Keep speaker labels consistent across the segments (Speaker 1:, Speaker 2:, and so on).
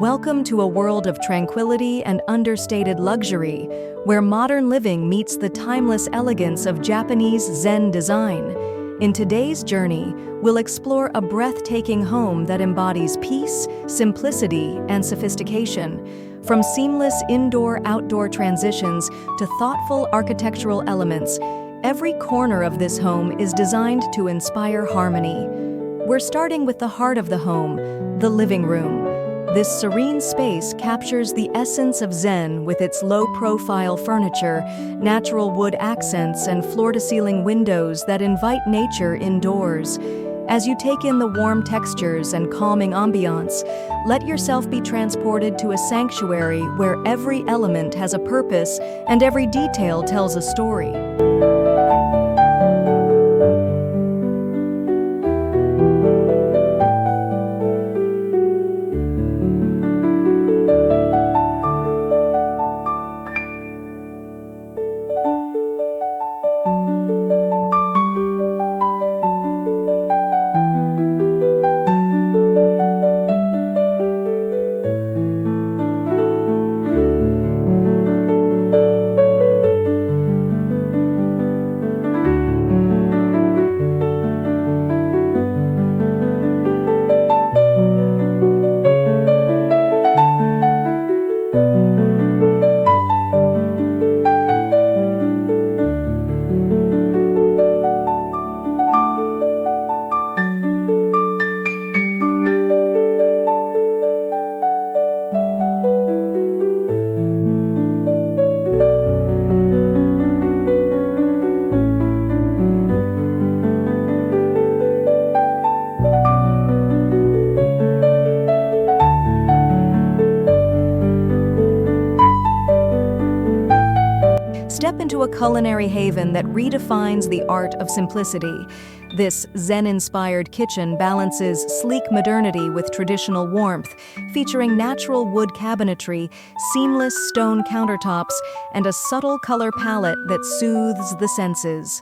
Speaker 1: Welcome to a world of tranquility and understated luxury, where modern living meets the timeless elegance of Japanese Zen design. In today's journey, we'll explore a breathtaking home that embodies peace, simplicity, and sophistication. From seamless indoor-outdoor transitions to thoughtful architectural elements, every corner of this home is designed to inspire harmony. We're starting with the heart of the home, the living room. This serene space captures the essence of Zen with its low-profile furniture, natural wood accents, and floor-to-ceiling windows that invite nature indoors. As you take in the warm textures and calming ambiance, let yourself be transported to a sanctuary where every element has a purpose and every detail tells a story. Step into a culinary haven that redefines the art of simplicity. This Zen-inspired kitchen balances sleek modernity with traditional warmth, featuring natural wood cabinetry, seamless stone countertops, and a subtle color palette that soothes the senses.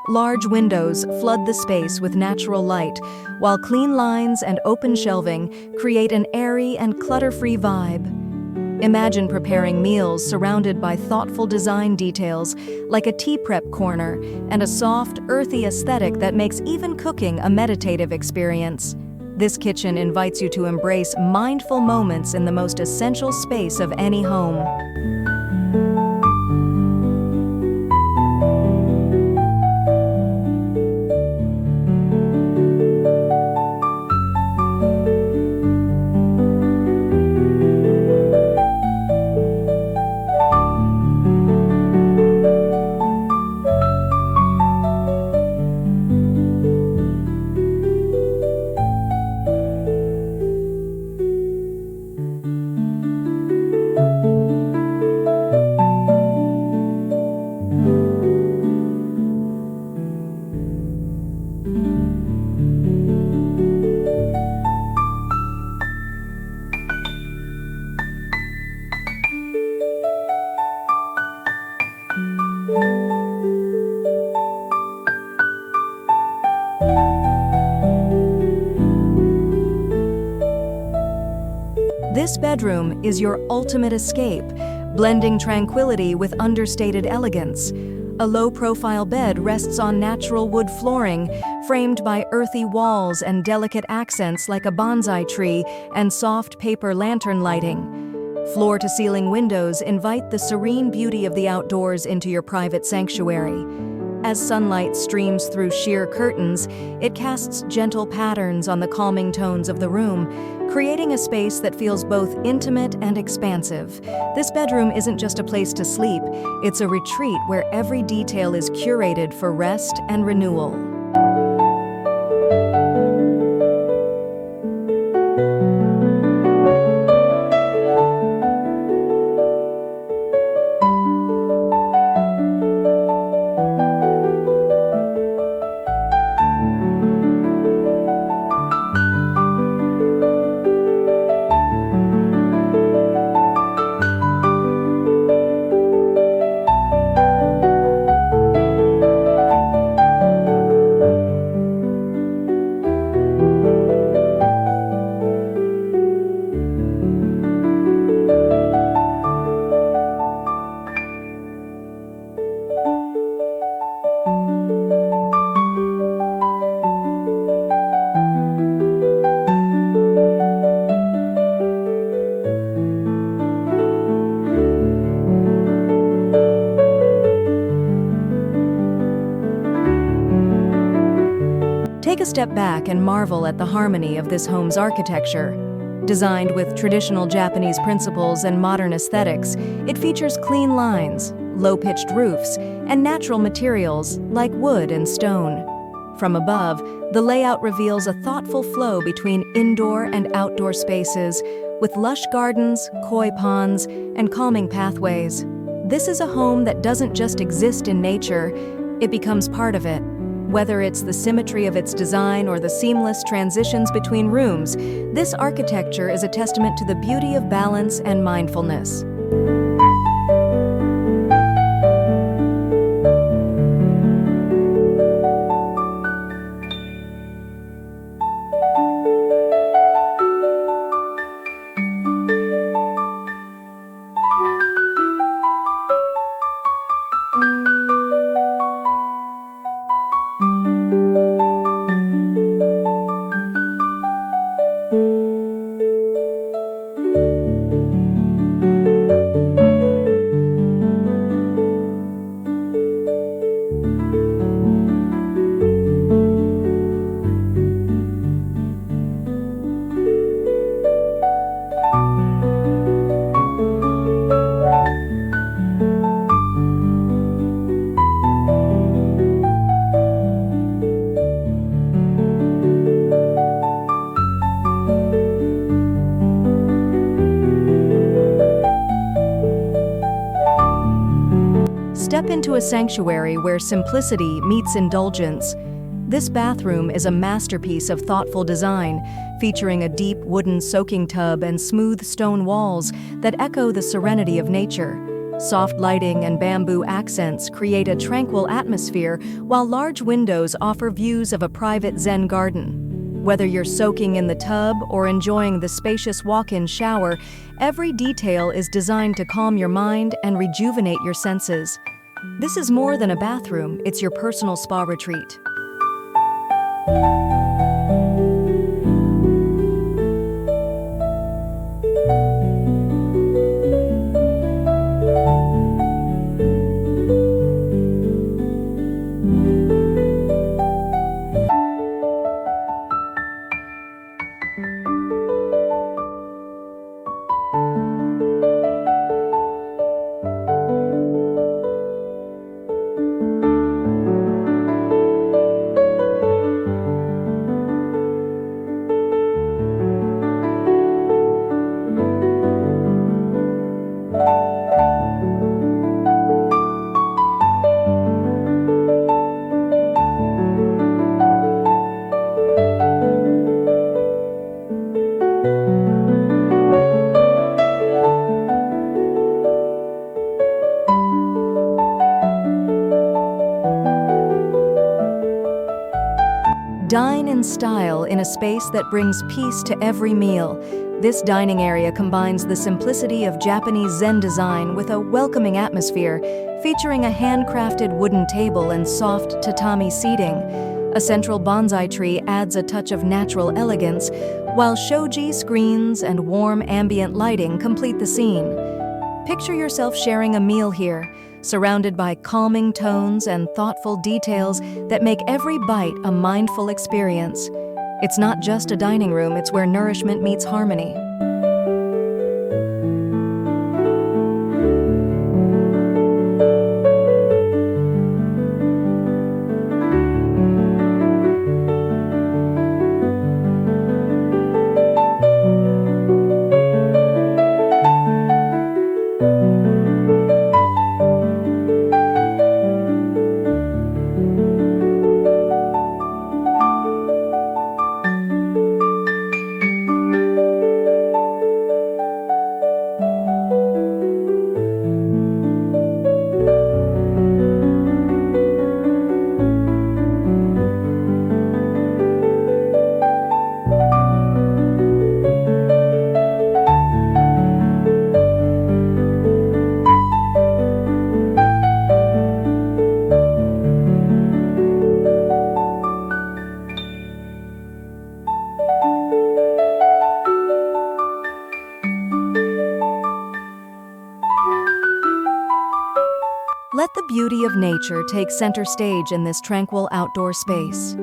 Speaker 1: Large windows flood the space with natural light, while clean lines and open shelving create an airy and clutter-free vibe. Imagine preparing meals surrounded by thoughtful design details, like a tea prep corner, and a soft, earthy aesthetic that makes even cooking a meditative experience. This kitchen invites you to embrace mindful moments in the most essential space of any home. This bedroom is your ultimate escape, blending tranquility with understated elegance. A low-profile bed rests on natural wood flooring, framed by earthy walls and delicate accents like a bonsai tree and soft paper lantern lighting. Floor-to-ceiling windows invite the serene beauty of the outdoors into your private sanctuary. As sunlight streams through sheer curtains, it casts gentle patterns on the calming tones of the room, creating a space that feels both intimate and expansive. This bedroom isn't just a place to sleep, it's a retreat where every detail is curated for rest and renewal. Take a step back and marvel at the harmony of this home's architecture. Designed with traditional Japanese principles and modern aesthetics, it features clean lines, low-pitched roofs, and natural materials like wood and stone. From above, the layout reveals a thoughtful flow between indoor and outdoor spaces, with lush gardens, koi ponds, and calming pathways. This is a home that doesn't just exist in nature, it becomes part of it. Whether it's the symmetry of its design or the seamless transitions between rooms, this architecture is a testament to the beauty of balance and mindfulness. Step into a sanctuary where simplicity meets indulgence. This bathroom is a masterpiece of thoughtful design, featuring a deep wooden soaking tub and smooth stone walls that echo the serenity of nature. Soft lighting and bamboo accents create a tranquil atmosphere, while large windows offer views of a private Zen garden. Whether you're soaking in the tub or enjoying the spacious walk-in shower, every detail is designed to calm your mind and rejuvenate your senses. This is more than a bathroom, it's your personal spa retreat. Dine in style in a space that brings peace to every meal. This dining area combines the simplicity of Japanese Zen design with a welcoming atmosphere, featuring a handcrafted wooden table and soft tatami seating. A central bonsai tree adds a touch of natural elegance, while shoji screens and warm ambient lighting complete the scene. Picture yourself sharing a meal here, surrounded by calming tones and thoughtful details that make every bite a mindful experience. It's not just a dining room, it's where nourishment meets harmony. Let the beauty of nature take center stage in this tranquil outdoor space.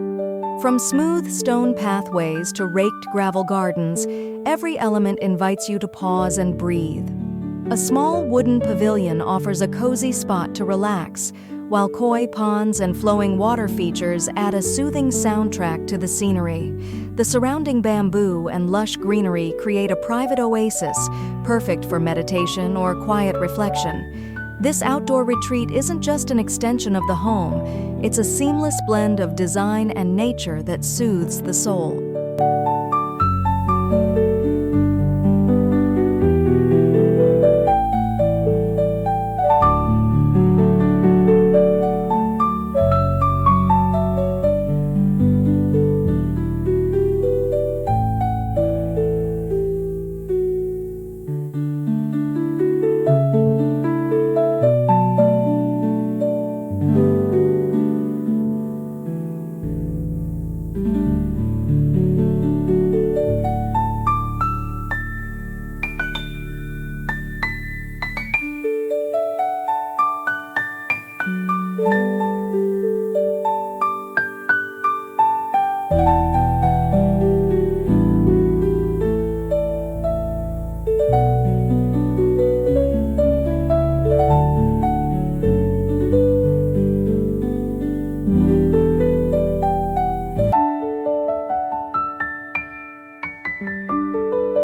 Speaker 1: From smooth stone pathways to raked gravel gardens, every element invites you to pause and breathe. A small wooden pavilion offers a cozy spot to relax, while koi ponds and flowing water features add a soothing soundtrack to the scenery. The surrounding bamboo and lush greenery create a private oasis, perfect for meditation or quiet reflection. This outdoor retreat isn't just an extension of the home, it's a seamless blend of design and nature that soothes the soul.